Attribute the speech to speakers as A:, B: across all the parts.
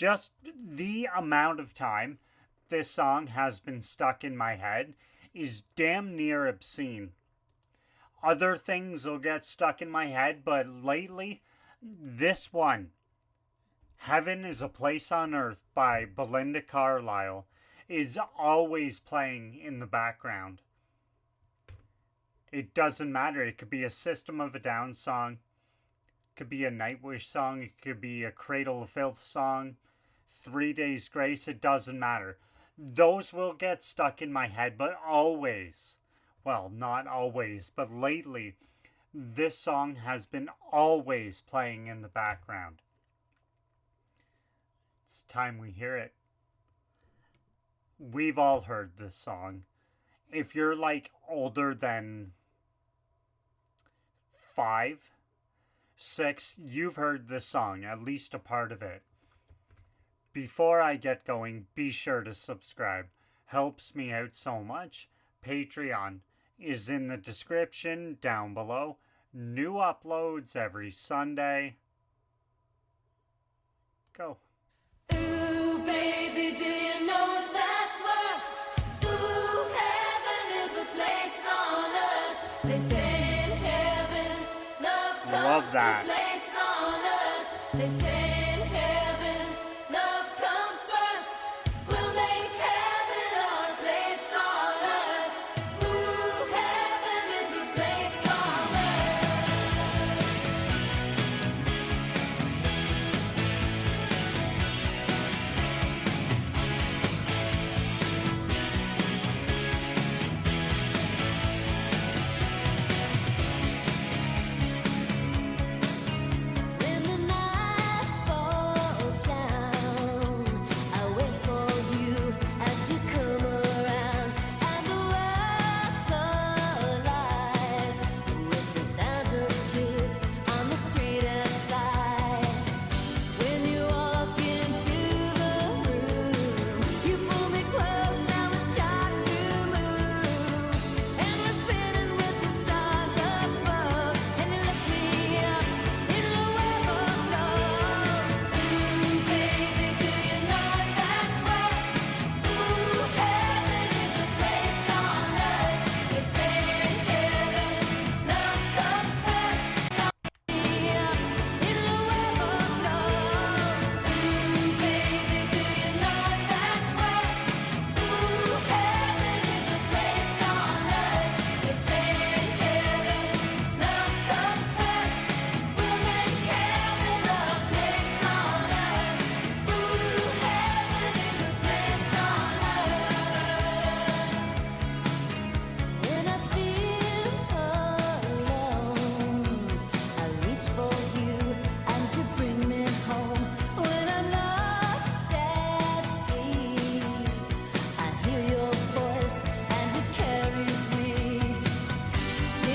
A: Just the amount of time this song has been stuck in my head is damn near obscene. Other things will get stuck in my head, but lately, this one, Heaven is a Place on Earth by Belinda Carlisle, is always playing in the background. It doesn't matter. It could be a System of a Down song, it could be a Nightwish song, it could be a Cradle of Filth song, 3 Days Grace, it doesn't matter. Those will get stuck in my head, but always, well, not always, but lately, this song has been always playing in the background. It's time we hear it. We've all heard this song. If you're like older than 5, 6, you've heard this song, at least a part of it. Before I get going, be sure to subscribe. Helps me out so much. Patreon is in the description down below. New uploads every Sunday. Go.
B: Ooh, baby, do you know that's what? Ooh, heaven is a place on earth. They say in heaven, love comes
A: Love that.
B: to place on earth. They say in heaven, love comes first. We'll make heaven our place on earth. Ooh, heaven is a place on when the night falls down, I wait for you as you come around, and the world's alive with the sound of kids on the street outside. When you walk into the room, you pull me close, now we start to move, and we're spinning with the stars above, and you lift me up in the web of love. Ooh, baby, do you know that's what? Ooh, heaven is a place on earth. They say in heaven, love comes first. Me up in the web of love. Ooh, baby, do you know that's what? Ooh, heaven is a place on earth. They say in heaven, love comes first. We'll make heaven a place on earth. Ooh, heaven is a place on earth. When I feel alone, I reach for you and you bring me home. When I'm lost at sea, I hear your voice and it carries me.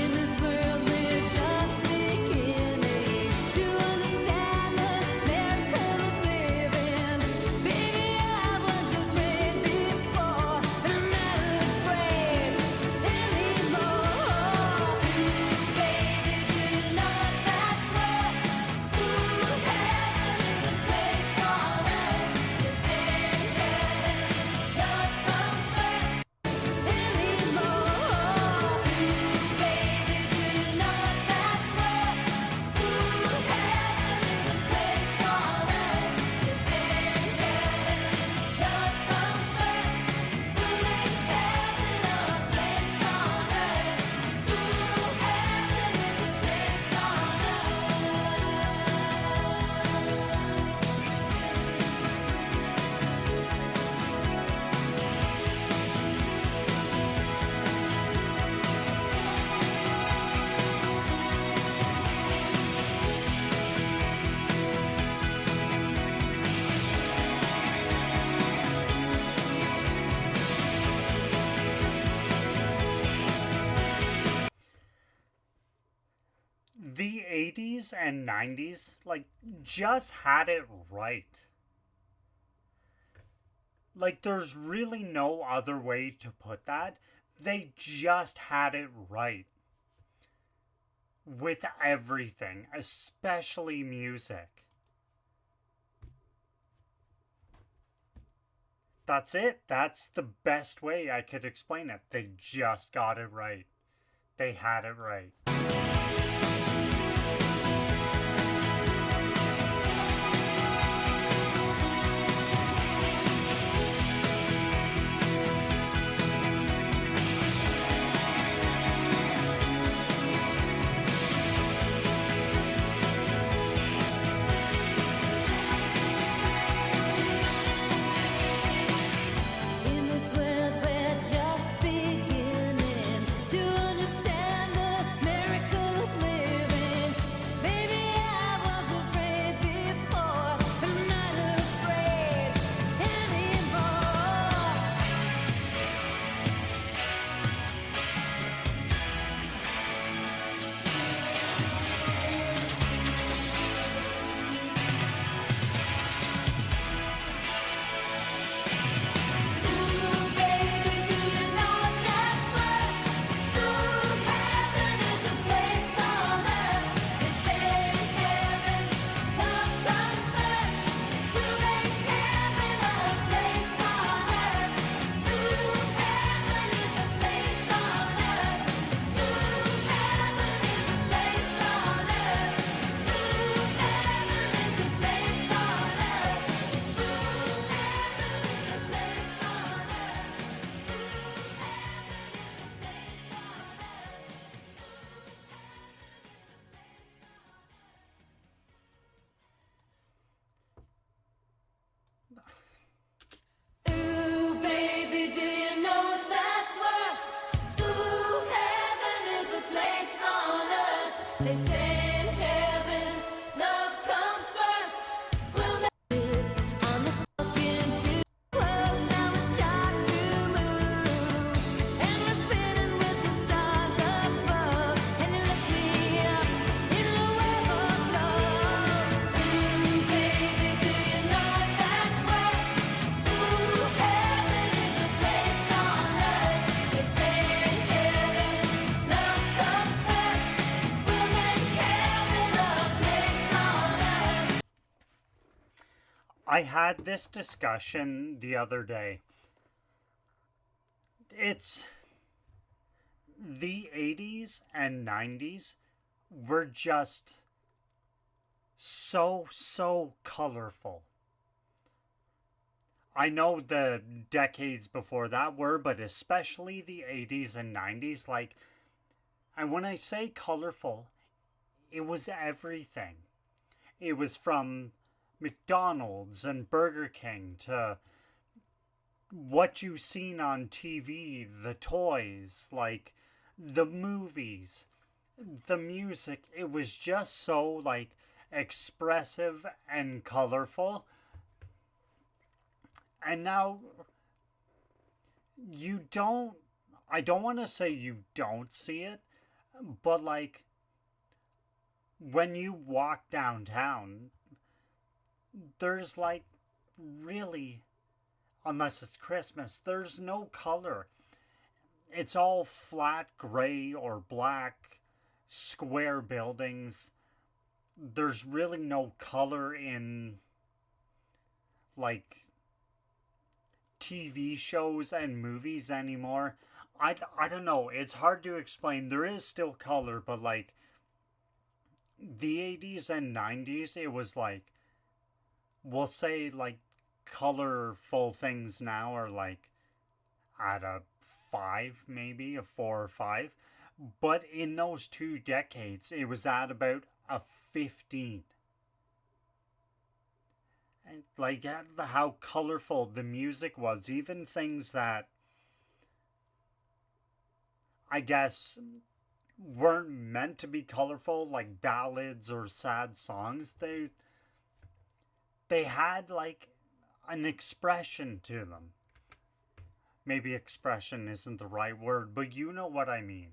B: In this world we're just beginning to understand the miracle of living. Baby, I was afraid before, and I'm not afraid anymore. Ooh, baby, do you know that's what? Ooh, heaven is a place on earth. They say in heaven, love comes first anymore. Ooh, baby, do you know that's what? Ooh, heaven is a place on earth. They say in heaven, love comes first. We'll make heaven a place on earth. Ooh, heaven is a place on
A: The 80s and 90s, like, just had it right. Like, there's really no other way to put that. They just had it right. With everything, especially music. That's it. That's the best way I could explain it. They just got it right. They had it right.
B: In this world we're just beginning to understand the miracle of living. Maybe I was afraid before, but I'm not afraid anymore. Ooh, baby, do you know what that's worth? Ooh, heaven is a place on earth. They say in heaven, love comes first. We'll make heaven a place on earth. Ooh, heaven is a place on earth. Ooh, heaven is a place on earth. Ooh, heaven is a place on earth. Ooh, heaven is a place on earth. Ooh, baby, do you know what that's worth? Ooh, heaven is a place on earth. They say in heaven, love comes first. We'll make it on the spoken to close. Now we start to move, and we're spinning with the stars above. And you lift me up in a web of love. Ooh, baby, do you know what that's worth? Ooh, heaven is a place on earth. They say in heaven, love comes first. We'll make heaven a place on earth.
A: I had this discussion the other day. It's the 80s and 90s were just so colorful. I know the decades before that were, but especially the 80s and 90s. Like, and when I say colorful, it was everything. It was from McDonald's and Burger King to what you've seen on TV, the toys, like the movies, the music. It was just so like expressive and colorful. And now I don't want to say you don't see it, but like when you walk downtown, there's like really, unless it's Christmas, there's no color. It's all flat gray or black square buildings. There's really no color in like TV shows and movies anymore. I don't know. It's hard to explain. There is still color, but like the 80s and 90s, it was like, we'll say like colorful things now are like at a 5, maybe a 4 or 5. But in those 2 decades, it was at about a 15. And like how colorful the music was, even things that I guess weren't meant to be colorful, like ballads or sad songs. They had like an expression to them. Maybe expression isn't the right word, but you know what I mean.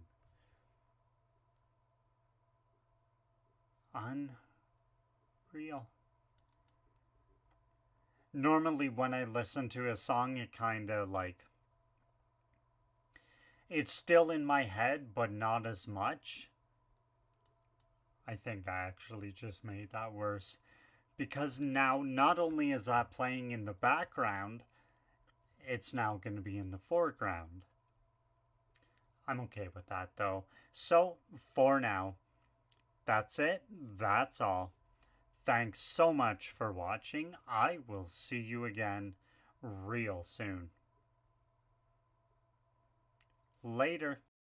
A: Unreal. Normally when I listen to a song, it kind of like, it's still in my head, but not as much. I think I actually just made that worse. Because now, not only is that playing in the background, it's now going to be in the foreground. I'm okay with that though. So, for now, that's it. That's all. Thanks so much for watching. I will see you again real soon. Later.